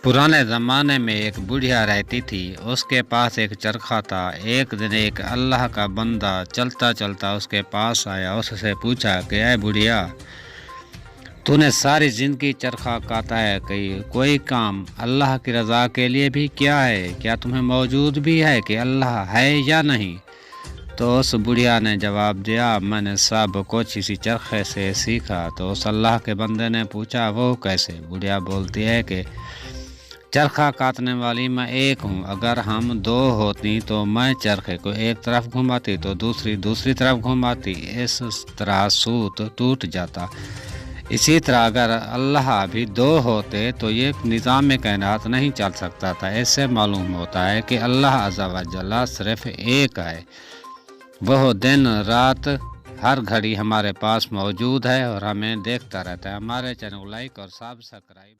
पुराने ज़माने में एक बुढ़िया रहती थी। उसके पास एक चरखा था। एक दिन एक अल्लाह का बंदा चलता चलता उसके पास आया। उससे पूछा कि ऐ बुढ़िया, तूने सारी ज़िंदगी चरखा काता है, कोई काम अल्लाह की रज़ा के लिए भी किया है? क्या तुम्हें मौजूद भी है कि अल्लाह है या नहीं? तो उस बुढ़िया ने जवाब दिया, मैंने सब कुछ इसी चरखे से सीखा। तो उस अल्लाह के बंदे ने पूछा, वो कैसे? बुढ़िया बोलती है कि चरखा काटने वाली मैं एक हूँ। अगर हम दो होती तो मैं चरखे को एक तरफ घुमाती तो दूसरी तरफ घुमाती। इस तरह सूत टूट जाता। इसी तरह अगर अल्लाह भी दो होते तो ये निज़ाम कायनात नहीं चल सकता था। इससे मालूम होता है कि अल्लाह अज़्ज़ा व जल्ल सिर्फ एक है। वह दिन रात हर घड़ी हमारे पास मौजूद है और हमें देखता रहता है। हमारे चैनल को लाइक और सब्सक्राइब